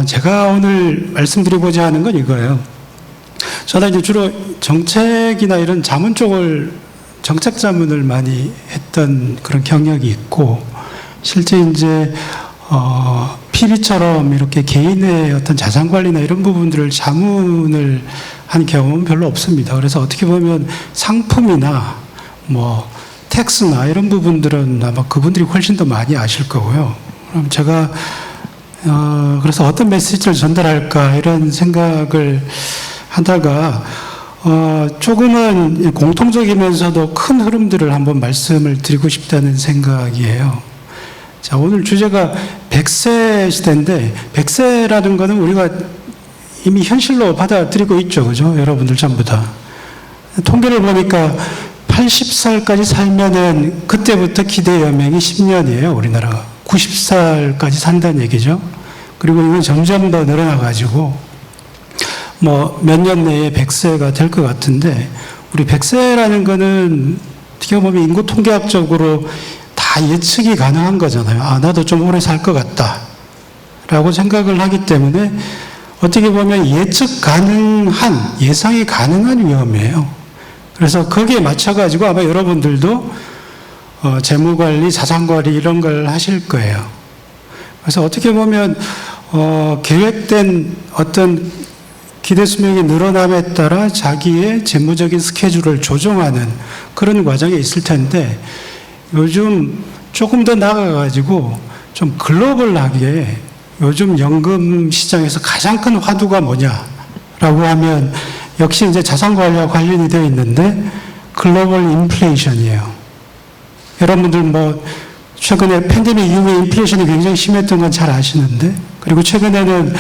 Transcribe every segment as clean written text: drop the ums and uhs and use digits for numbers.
제가 오늘 말씀드리고자 하는 건 이거예요. 저는 이제 주로 정책이나 이런 자문 쪽을, 정책 자문을 많이 했던 그런 경력이 있고, 실제 이제, PB처럼 이렇게 개인의 어떤 자산 관리나 이런 부분들을 자문을 한 경험은 별로 없습니다. 그래서 어떻게 보면 상품이나 뭐, 텍스나 이런 부분들은 아마 그분들이 훨씬 더 많이 아실 거고요. 그럼 제가 그래서 어떤 메시지를 전달할까 이런 생각을 하다가 조금은 공통적이면서도 큰 흐름들을 한번 말씀을 드리고 싶다는 생각이에요. 자, 오늘 주제가 100세 시대인데 100세라는 거는 우리가 이미 현실로 받아들이고 있죠. 그죠? 여러분들 전부 다. 통계를 보니까 80살까지 살면은 그때부터 기대 여명이 10년이에요. 우리나라가. 90살까지 산다는 얘기죠. 그리고 이건 점점 더 늘어나가지고 뭐 몇 년 내에 100세가 될 것 같은데, 우리 100세라는 거는 어떻게 보면 인구 통계학적으로 다 예측이 가능한 거잖아요. 아, 나도 좀 오래 살 것 같다 라고 생각을 하기 때문에 어떻게 보면 예측 가능한, 예상이 가능한 위험이에요. 그래서 거기에 맞춰가지고 아마 여러분들도 재무관리, 자산관리 이런 걸 하실 거예요. 그래서 어떻게 보면 계획된 어떤 기대 수명이 늘어남에 따라 자기의 재무적인 스케줄을 조정하는 그런 과정에 있을 텐데, 요즘 조금 더 나아가가지고 좀 글로벌하게 요즘 연금 시장에서 가장 큰 화두가 뭐냐라고 하면 역시 이제 자산관리와 관련이 되어 있는데 글로벌 인플레이션이에요. 여러분들 뭐 최근에 팬데믹 이후에 인플레이션이 굉장히 심했던 건 잘 아시는데, 그리고 최근에는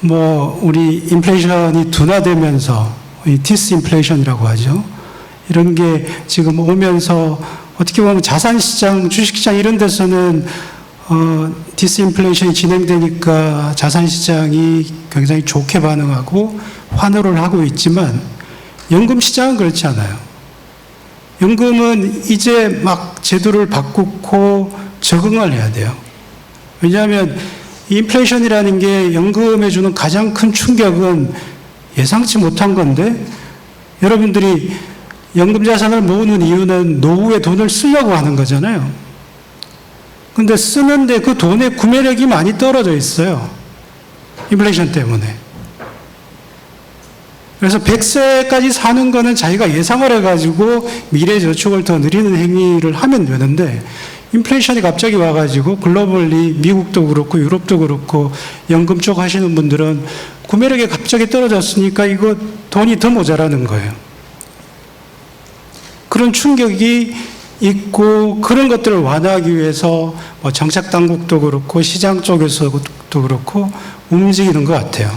뭐 우리 인플레이션이 둔화되면서 이 디스인플레이션이라고 하죠. 이런 게 지금 오면서 어떻게 보면 자산시장, 주식시장 이런 데서는 디스인플레이션이 진행되니까 자산시장이 굉장히 좋게 반응하고 환호를 하고 있지만 연금시장은 그렇지 않아요. 연금은 이제 막 제도를 바꾸고 적응을 해야 돼요. 왜냐하면 인플레이션이라는 게 연금에 주는 가장 큰 충격은 예상치 못한 건데, 여러분들이 연금 자산을 모으는 이유는 노후에 돈을 쓰려고 하는 거잖아요. 근데 쓰는데 그 돈의 구매력이 많이 떨어져 있어요. 인플레이션 때문에. 그래서 100세까지 사는 거는 자기가 예상을 해가지고 미래 저축을 더 늘리는 행위를 하면 되는데, 인플레이션이 갑자기 와가지고 글로벌리 미국도 그렇고 유럽도 그렇고 연금 쪽 하시는 분들은 구매력이 갑자기 떨어졌으니까 이거 돈이 더 모자라는 거예요. 그런 충격이 있고, 그런 것들을 완화하기 위해서 뭐 정책 당국도 그렇고 시장 쪽에서도 그렇고 움직이는 것 같아요.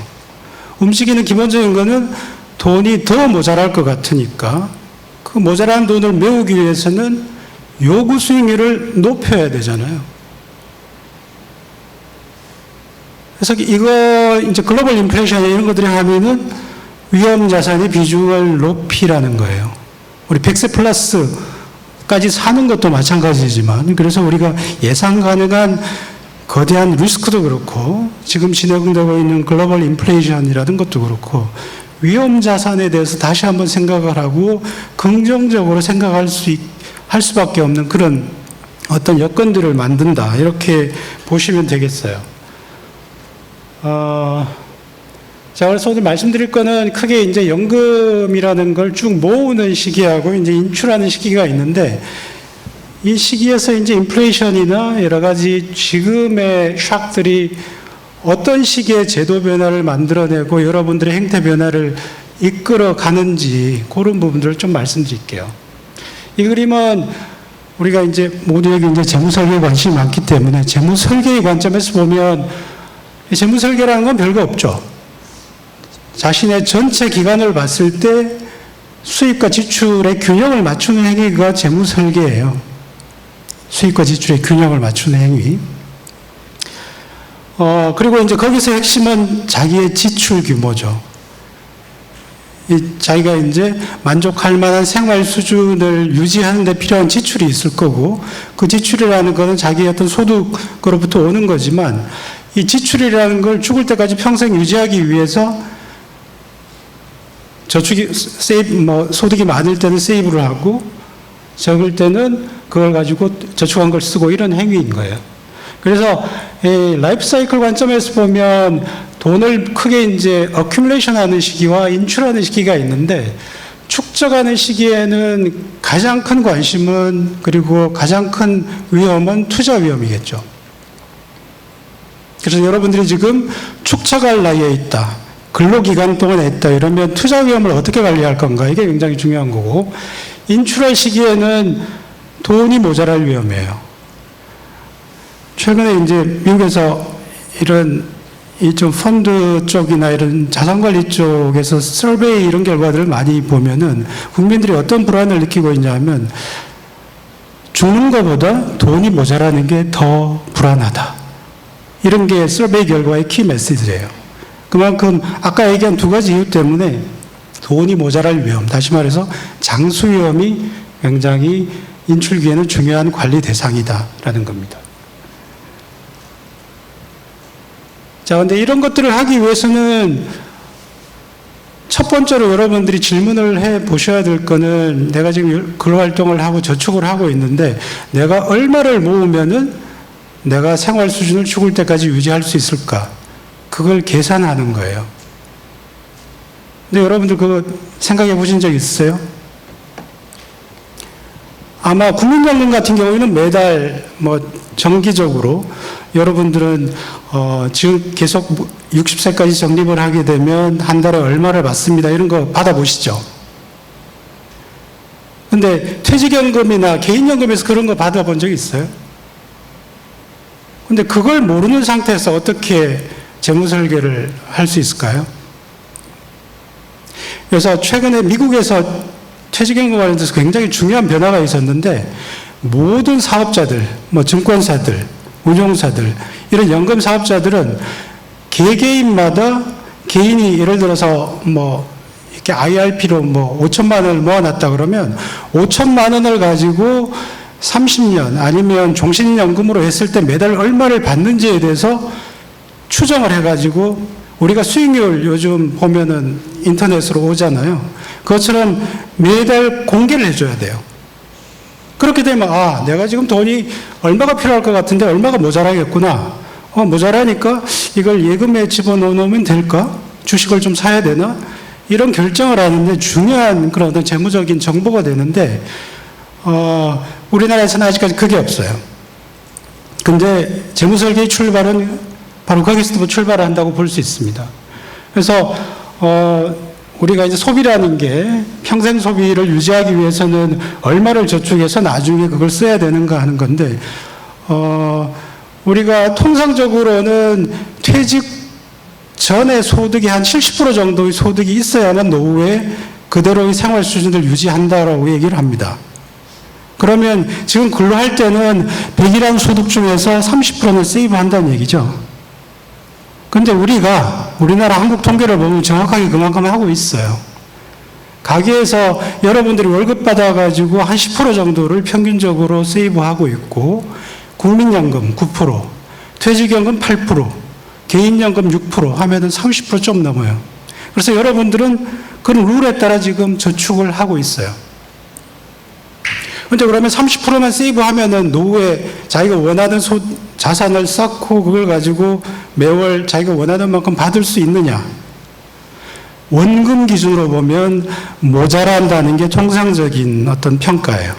움직이는 기본적인 거는 돈이 더 모자랄 것 같으니까 그 모자란 돈을 메우기 위해서는 요구 수익률을 높여야 되잖아요. 그래서 이거 이제 글로벌 인플레이션 이런 것들이 하면은 위험 자산의 비중을 높이라는 거예요. 우리 100세 플러스까지 사는 것도 마찬가지지만, 그래서 우리가 예상 가능한 거대한 리스크도 그렇고 지금 진행되고 있는 글로벌 인플레이션이라는 것도 그렇고 위험 자산에 대해서 다시 한번 생각을 하고 긍정적으로 생각할 수밖에 없는 그런 어떤 여건들을 만든다, 이렇게 보시면 되겠어요. 자, 그래서 오늘 말씀드릴 거는 크게 이제 연금이라는 걸 쭉 모으는 시기하고 이제 인출하는 시기가 있는데, 이 시기에서 이제 인플레이션이나 여러 가지 지금의 샥들이 어떤 식의 제도 변화를 만들어내고 여러분들의 행태 변화를 이끌어 가는지 그런 부분들을 좀 말씀드릴게요. 이 그림은 우리가 이제 모두에게 이제 재무설계에 관심이 많기 때문에 재무설계의 관점에서 보면 재무설계라는 건 별거 없죠. 자신의 전체 기간을 봤을 때 수입과 지출의 균형을 맞추는 행위가 재무설계예요. 수입과 지출의 균형을 맞추는 행위. 그리고 이제 거기서 핵심은 자기의 지출 규모죠. 자기가 이제 만족할 만한 생활 수준을 유지하는 데 필요한 지출이 있을 거고, 그 지출이라는 것은 자기의 어떤 소득으로부터 오는 거지만, 이 지출이라는 걸 죽을 때까지 평생 유지하기 위해서 저축이 소득이 많을 때는 세이브를 하고 적을 때는 그걸 가지고 저축한 걸 쓰고 이런 행위인 거예요. 그래서 이 라이프 사이클 관점에서 보면 돈을 크게 이제 어큐뮬레이션 하는 시기와 인출하는 시기가 있는데, 축적하는 시기에는 가장 큰 관심은, 그리고 가장 큰 위험은 투자 위험이겠죠. 그래서 여러분들이 지금 축적할 나이에 있다, 근로기간 동안에 있다 이러면 투자 위험을 어떻게 관리할 건가, 이게 굉장히 중요한 거고, 인출할 시기에는 돈이 모자랄 위험이에요. 최근에 이제 미국에서 이런 이 좀 펀드 쪽이나 이런 자산관리 쪽에서 서베이 이런 결과들을 많이 보면은 국민들이 어떤 불안을 느끼고 있냐면, 죽는 것보다 돈이 모자라는 게 더 불안하다. 이런 게 서베이 결과의 키 메시지예요. 그만큼 아까 얘기한 두 가지 이유 때문에 돈이 모자랄 위험, 다시 말해서 장수 위험이 굉장히 인출기에는 중요한 관리 대상이다라는 겁니다. 자, 근데 이런 것들을 하기 위해서는 첫 번째로 여러분들이 질문을 해 보셔야 될 거는, 내가 지금 근로활동을 하고 저축을 하고 있는데 내가 얼마를 모으면은 내가 생활 수준을 죽을 때까지 유지할 수 있을까? 그걸 계산하는 거예요. 근데 여러분들 그거 생각해 보신 적 있으세요? 아마 국민연금 같은 경우에는 매달 정기적으로 여러분들은 지금 계속 60세까지 적립을 하게 되면 한 달에 얼마를 받습니다, 이런 거 받아보시죠. 근데 퇴직연금이나 개인연금에서 그런 거 받아본 적 있어요? 근데 그걸 모르는 상태에서 어떻게 재무설계를 할 수 있을까요? 그래서 최근에 미국에서 퇴직연금 관련돼서 굉장히 중요한 변화가 있었는데, 모든 사업자들, 증권사들, 운용사들, 이런 연금 사업자들은 개개인마다 개인이 예를 들어서 이렇게 IRP로 5천만 원을 모아놨다 그러면 5천만 원을 가지고 30년 아니면 종신연금으로 했을 때 매달 얼마를 받는지에 대해서 추정을 해가지고, 우리가 수익률 요즘 보면은 인터넷으로 오잖아요. 그것처럼 매달 공개를 해줘야 돼요. 그렇게 되면, 아, 내가 지금 돈이 얼마가 필요할 것 같은데 얼마가 모자라겠구나. 모자라니까 이걸 예금에 집어넣으면 될까? 주식을 좀 사야 되나? 이런 결정을 하는데 중요한 그런 어떤 재무적인 정보가 되는데, 우리나라에서는 아직까지 그게 없어요. 근데 재무설계의 출발은 바로 거기서부터 출발을 한다고 볼 수 있습니다. 그래서 우리가 이제 소비라는 게 평생 소비를 유지하기 위해서는 얼마를 저축해서 나중에 그걸 써야 되는가 하는 건데, 우리가 통상적으로는 퇴직 전에 소득이 한 70% 정도의 소득이 있어야만 노후에 그대로의 생활 수준을 유지한다라고 얘기를 합니다. 그러면 지금 근로할 때는 100이라는 소득 중에서 30%는 세이브한다는 얘기죠. 근데 우리나라 한국 통계를 보면 정확하게 그만큼 하고 있어요. 가게에서 여러분들이 월급 받아가지고 한 10% 정도를 평균적으로 세이브하고 있고, 국민연금 9%, 퇴직연금 8%, 개인연금 6% 하면은 30% 좀 넘어요. 그래서 여러분들은 그런 룰에 따라 지금 저축을 하고 있어요. 근데 그러면 30%만 세이브하면은 노후에 자기가 원하는 자산을 쌓고 그걸 가지고 매월 자기가 원하는 만큼 받을 수 있느냐? 원금 기준으로 보면 모자란다는 게 통상적인 어떤 평가예요.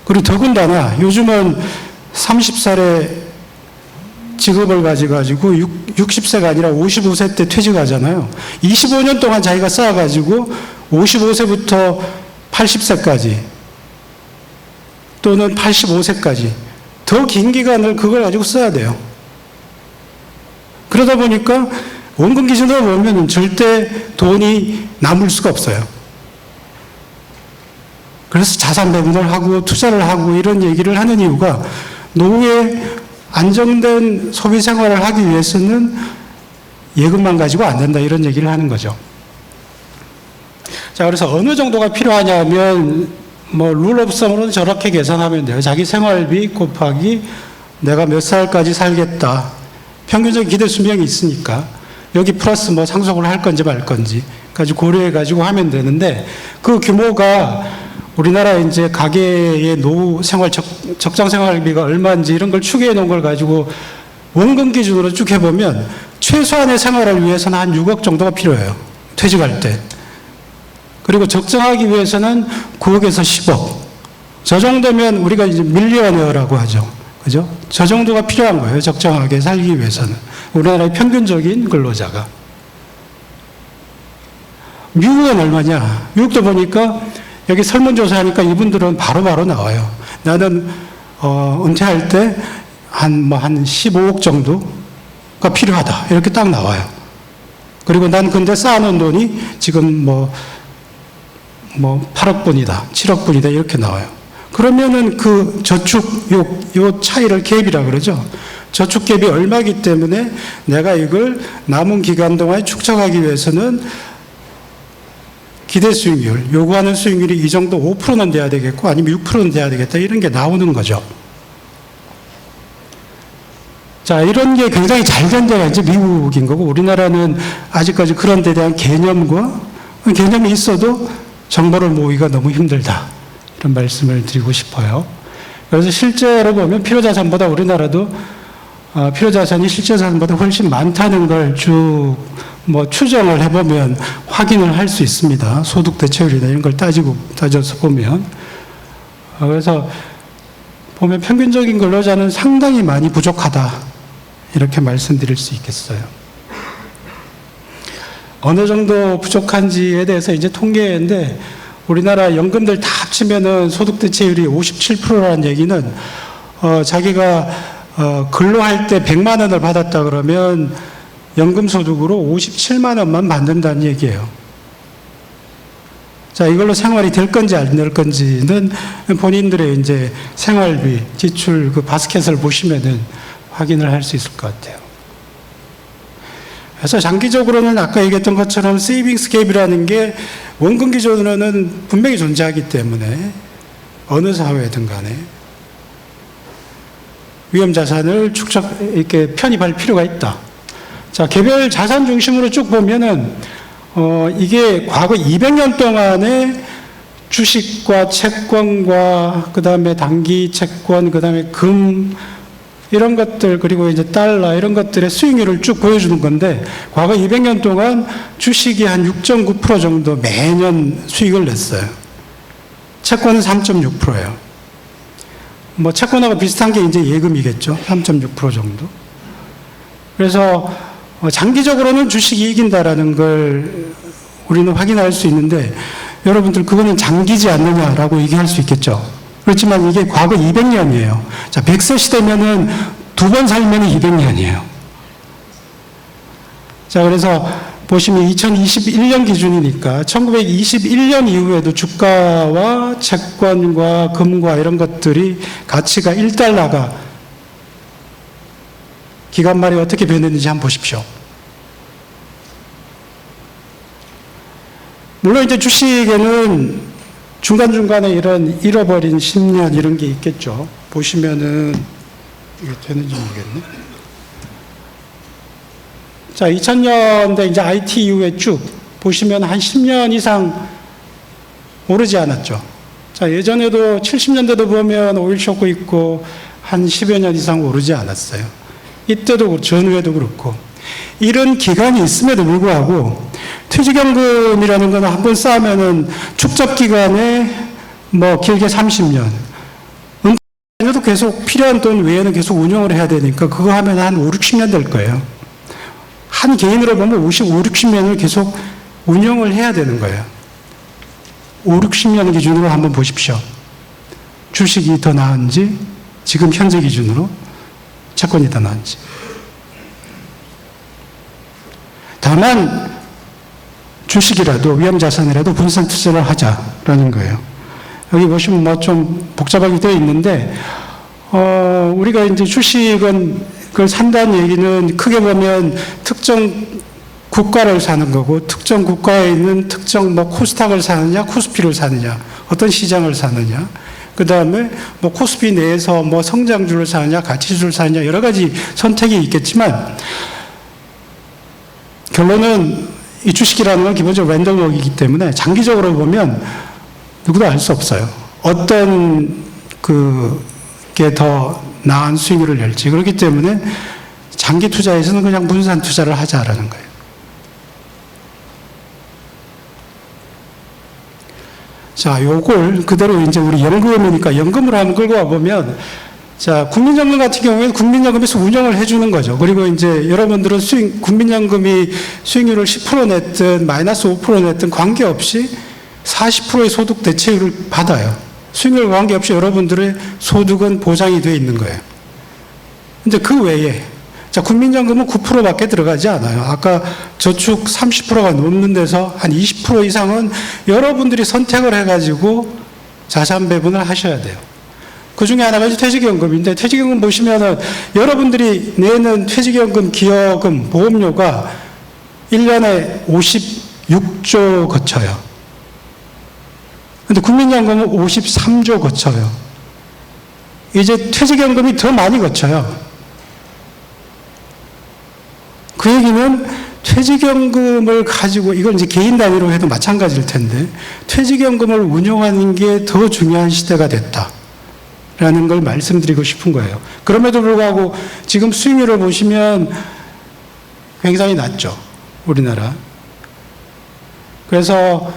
그리고 더군다나 요즘은 30살에 직업을 가지고 60세가 아니라 55세 때 퇴직하잖아요. 25년 동안 자기가 쌓아가지고 55세부터 80세까지 또는 85세까지 더 긴 기간을 그걸 가지고 써야 돼요. 그러다 보니까 원금 기준으로 보면 절대 돈이 남을 수가 없어요. 그래서 자산 배분을 하고 투자를 하고 이런 얘기를 하는 이유가, 노후에 안정된 소비 생활을 하기 위해서는 예금만 가지고 안 된다, 이런 얘기를 하는 거죠. 자, 그래서 어느 정도가 필요하냐면 룰 오브 썸으로는 저렇게 계산하면 돼요. 자기 생활비 곱하기 내가 몇 살까지 살겠다, 평균적인 기대 수명이 있으니까 여기 플러스 뭐 상속을 할 건지 말 건지 까지 고려해 가지고 하면 되는데 그 규모가 우리나라 이제 가계의 노후 생활 적정 생활비가 얼마인지 이런 걸 추계해 놓은 걸 가지고 원금 기준으로 쭉 해보면 최소한의 생활을 위해서는 한 6억 정도가 필요해요. 퇴직할 때. 그리고 적정하기 위해서는 9억에서 10억. 저 정도면 우리가 이제 밀리어너라고 하죠. 그죠? 저 정도가 필요한 거예요. 적정하게 살기 위해서는. 우리나라의 평균적인 근로자가. 미국은 얼마냐? 미국도 보니까 여기 설문조사하니까 이분들은 바로바로 나와요. 나는, 은퇴할 때 한 15억 정도가 필요하다. 이렇게 딱 나와요. 그리고 난 근데 쌓아놓은 돈이 지금 8억 분이다. 7억 분이다. 이렇게 나와요. 그러면은 그 저축, 요 차이를 갭이라 그러죠. 저축 갭이 얼마이기 때문에 내가 이걸 남은 기간 동안에 축적하기 위해서는 기대 수익률, 요구하는 수익률이 이 정도 5%는 돼야 되겠고 아니면 6%는 돼야 되겠다. 이런 게 나오는 거죠. 자, 이런 게 굉장히 잘 된 데가 이제 미국인 거고 우리나라는 아직까지 그런 데 대한 개념이 있어도 정보를 모으기가 너무 힘들다. 이런 말씀을 드리고 싶어요. 그래서 실제로 보면 필요자산보다 우리나라도 필요자산이 실제자산보다 훨씬 많다는 걸 쭉 추정을 해보면 확인을 할 수 있습니다. 소득 대체율이나 이런 걸 따져서 보면. 그래서 보면 평균적인 근로자는 상당히 많이 부족하다. 이렇게 말씀드릴 수 있겠어요. 어느 정도 부족한지에 대해서 이제 통계인데 우리나라 연금들 다 합치면은 소득 대체율이 57%라는 얘기는 자기가 근로할 때 100만 원을 받았다 그러면 연금 소득으로 57만 원만 받는다는 얘기예요. 자, 이걸로 생활이 될 건지 안 될 건지는 본인들의 이제 생활비, 지출 그 바스켓을 보시면은 확인을 할 수 있을 것 같아요. 그래서 장기적으로는 아까 얘기했던 것처럼 세이빙스 갭이라는 게 원금 기준으로는 분명히 존재하기 때문에 어느 사회든 간에 위험 자산을 이렇게 편입할 필요가 있다. 자, 개별 자산 중심으로 쭉 보면은, 이게 과거 200년 동안에 주식과 채권과 그 다음에 단기 채권, 그 다음에 금, 이런 것들, 그리고 이제 달러, 이런 것들의 수익률을 쭉 보여주는 건데, 과거 200년 동안 주식이 한 6.9% 정도 매년 수익을 냈어요. 채권은 3.6%예요. 채권하고 비슷한 게 이제 예금이겠죠. 3.6% 정도. 그래서 장기적으로는 주식이 이긴다라는 걸 우리는 확인할 수 있는데, 여러분들 그거는 장기지 않느냐라고 얘기할 수 있겠죠. 그렇지만 이게 과거 200년이에요. 자, 100세 시대면은 2번 살면 200년이에요. 자, 그래서 보시면 2021년 기준이니까 1921년 이후에도 주가와 채권과 금과 이런 것들이 가치가 1달러가 기간 말에 어떻게 변했는지 한번 보십시오. 물론 이제 주식에는 중간중간에 이런 잃어버린 10년 이런 게 있겠죠. 보시면은, 이게 되는지 모르겠네. 자, 2000년대 이제 IT 이후에 쭉 보시면 한 10년 이상 오르지 않았죠. 자, 예전에도 70년대도 보면 오일 쇼크 있고 한 10여 년 이상 오르지 않았어요. 이때도 전후에도 그렇고. 이런 기간이 있음에도 불구하고 퇴직연금이라는 건 한 번 쌓으면은 축적 기간에 길게 30년. 은퇴도 계속 필요한 돈 외에는 계속 운용을 해야 되니까 그거 하면 한 5, 60년 될 거예요. 한 개인으로 보면 5, 60년을 계속 운용을 해야 되는 거예요. 5, 60년 기준으로 한번 보십시오. 주식이 더 나은지, 지금 현재 기준으로 채권이 더 나은지. 다만 주식이라도 위험자산이라도 분산 투자를 하자라는 거예요. 여기 보시면 좀 복잡하게 되어 있는데 우리가 이제 주식은 그걸 산다는 얘기는 크게 보면 특정 국가를 사는 거고 특정 국가에 있는 특정 코스닥을 사느냐 코스피를 사느냐 어떤 시장을 사느냐 그 다음에 뭐 코스피 내에서 뭐 성장주를 사느냐, 가치주를 사느냐, 여러 가지 선택이 있겠지만, 결론은 이 주식이라는 건 기본적으로 랜덤워크이기 때문에 장기적으로 보면 누구도 알 수 없어요. 어떤 게 더 나은 수익률을 낼지. 그렇기 때문에 장기 투자에서는 그냥 분산 투자를 하자라는 거예요. 자, 요걸 그대로 이제 우리 연금이니까 연금으로 한번 끌고 와보면, 자, 국민연금 같은 경우에는 국민연금에서 운영을 해주는 거죠. 그리고 이제 여러분들은 국민연금이 수익률을 10% 냈든 마이너스 5% 냈든 관계없이 40%의 소득 대체율을 받아요. 수익률 관계없이 여러분들의 소득은 보장이 되어 있는 거예요. 근데 그 외에, 자, 국민연금은 9%밖에 들어가지 않아요. 아까 저축 30%가 넘는 데서 한 20% 이상은 여러분들이 선택을 해가지고 자산 배분을 하셔야 돼요. 그 중에 하나가 이제 퇴직연금인데, 퇴직연금 보시면은 여러분들이 내는 퇴직연금, 기여금, 보험료가 1년에 56조 거쳐요. 근데 국민연금은 53조 거쳐요. 이제 퇴직연금이 더 많이 거쳐요. 그 얘기는 퇴직연금을 가지고, 이걸 이제 개인 단위로 해도 마찬가지일 텐데, 퇴직연금을 운용하는 게 더 중요한 시대가 됐다라는 걸 말씀드리고 싶은 거예요. 그럼에도 불구하고 지금 수익률을 보시면 굉장히 낮죠, 우리나라. 그래서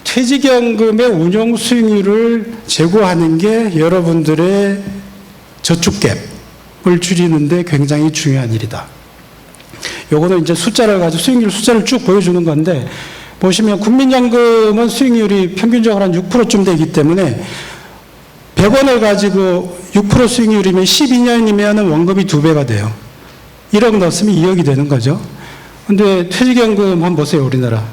퇴직연금의 운용 수익률을 제고하는 게 여러분들의 저축갭을 줄이는데 굉장히 중요한 일이다. 요거는 이제 숫자를 가지고 수익률 숫자를 쭉 보여주는 건데, 보시면 국민연금은 수익률이 평균적으로 한 6%쯤 되기 때문에 100원을 가지고 6% 수익률이면 12년이면 원금이 2배가 돼요. 1억 넣었으면 2억이 되는 거죠. 근데 퇴직연금 한번 보세요, 우리나라.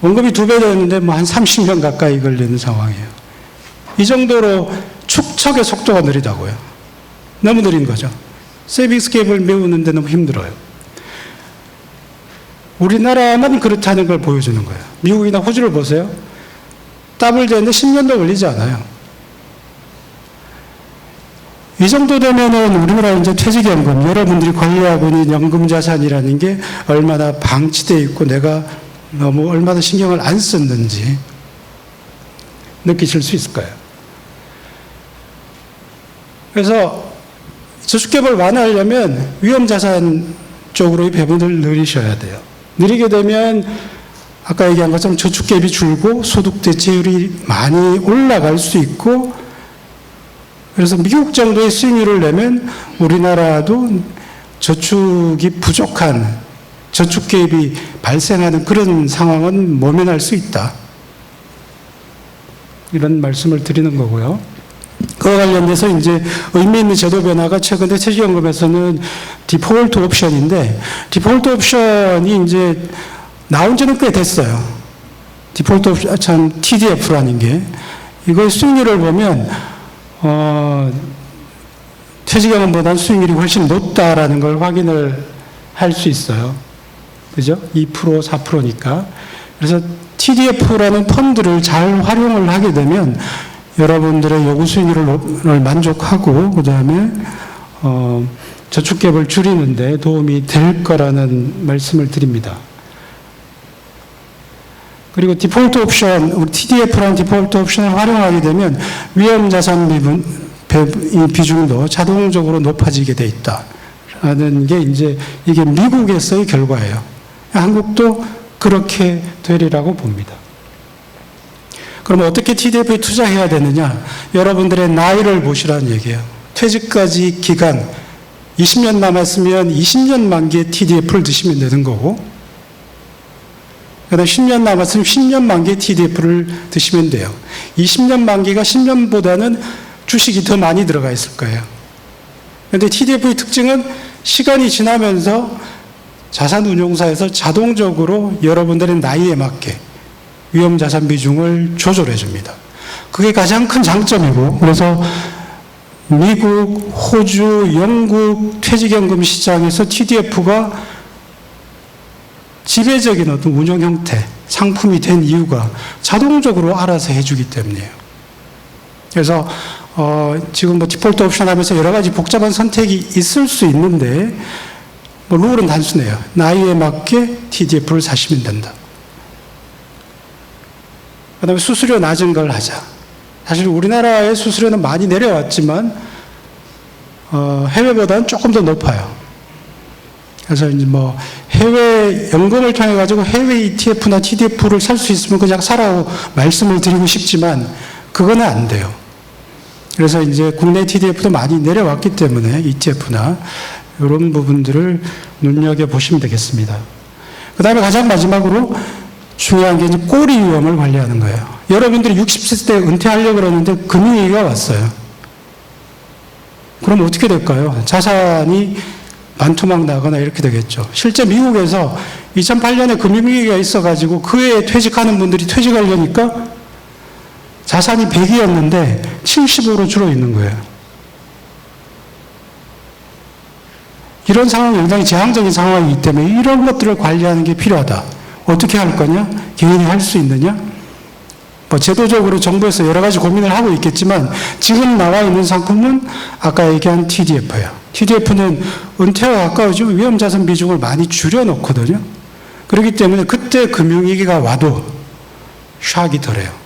원금이 2배 되는데 뭐 한 30년 가까이 걸리는 상황이에요. 이 정도로 축적의 속도가 느리다고요. 너무 느린 거죠. 세이빙스 갭을 메우는데 너무 힘들어요. 우리나라만 그렇다는 걸 보여주는 거예요. 미국이나 호주를 보세요. 더블 되는데 10년도 걸리지 않아요. 이 정도 되면은 우리나라 이제 퇴직연금, 여러분들이 관리하고 있는 연금자산이라는 게 얼마나 방치되어 있고 내가 너무 얼마나 신경을 안 썼는지 느끼실 수 있을 거예요. 그래서 저축갭을 완화하려면 위험자산 쪽으로의 배분을 늘리셔야 돼요. 느리게 되면 아까 얘기한 것처럼 저축갭이 줄고 소득 대체율이 많이 올라갈 수 있고, 그래서 미국 정도의 수익률을 내면 우리나라도 저축이 부족한 저축갭이 발생하는 그런 상황은 모면할 수 있다. 이런 말씀을 드리는 거고요. 그와 관련돼서 이제 의미 있는 제도 변화가 최근에 퇴직연금에서는 디폴트 옵션인데, 디폴트 옵션이 이제 나온 지는 꽤 됐어요. 디폴트 옵션 TDF라는 게. 이거의 수익률을 보면, 퇴직연금보다는 수익률이 훨씬 높다라는 걸 확인을 할 수 있어요. 그죠? 2%, 4%니까. 그래서 TDF라는 펀드를 잘 활용을 하게 되면 여러분들의 요구 수익률을 만족하고, 그 다음에, 저축갭을 줄이는데 도움이 될 거라는 말씀을 드립니다. 그리고 디폴트 옵션, 우리 TDF라는 디폴트 옵션을 활용하게 되면 위험자산 비중도 자동적으로 높아지게 돼 있다라는 게 이제 이게 미국에서의 결과예요. 한국도 그렇게 되리라고 봅니다. 그럼 어떻게 TDF에 투자해야 되느냐? 여러분들의 나이를 보시라는 얘기예요. 퇴직까지 기간 20년 남았으면 20년 만기에 TDF를 드시면 되는 거고, 그다음 10년 남았으면 10년 만기에 TDF를 드시면 돼요. 20년 만기가 10년보다는 주식이 더 많이 들어가 있을 거예요. 그런데 TDF의 특징은 시간이 지나면서 자산운용사에서 자동적으로 여러분들의 나이에 맞게 위험자산 비중을 조절해 줍니다. 그게 가장 큰 장점이고, 그래서 미국, 호주, 영국 퇴직연금 시장에서 TDF가 지배적인 어떤 운영 형태, 상품이 된 이유가 자동적으로 알아서 해주기 때문이에요. 그래서 지금 뭐 디폴트 옵션 하면서 여러 가지 복잡한 선택이 있을 수 있는데 뭐 룰은 단순해요. 나이에 맞게 TDF를 사시면 된다. 그 다음에 수수료 낮은 걸 하자. 사실 우리나라의 수수료는 많이 내려왔지만 해외보다는 조금 더 높아요. 그래서 이제 뭐 해외 연금을 통해 가지고 해외 ETF나 TDF를 살 수 있으면 그냥 사라고 말씀을 드리고 싶지만 그거는 안 돼요. 그래서 이제 국내 TDF도 많이 내려왔기 때문에 ETF나 이런 부분들을 눈여겨 보시면 되겠습니다. 그 다음에 가장 마지막으로 중요한 게 이제 꼬리 위험을 관리하는 거예요. 여러분들이 60세 때 은퇴하려고 그러는데 금융위기가 왔어요. 그럼 어떻게 될까요? 자산이 반토막 나거나 이렇게 되겠죠. 실제 미국에서 2008년에 금융위기가 있어가지고 그 해에 퇴직하는 분들이 퇴직하려니까 자산이 100이었는데 75로 줄어 있는 거예요. 이런 상황이 굉장히 재앙적인 상황이기 때문에 이런 것들을 관리하는 게 필요하다. 어떻게 할 거냐? 개인이 할 수 있느냐? 뭐 제도적으로 정부에서 여러 가지 고민을 하고 있겠지만 지금 나와 있는 상품은 아까 얘기한 TDF예요. TDF는 은퇴와 가까워지면 위험자산 비중을 많이 줄여놓거든요. 그렇기 때문에 그때 금융위기가 와도 샥이 덜해요.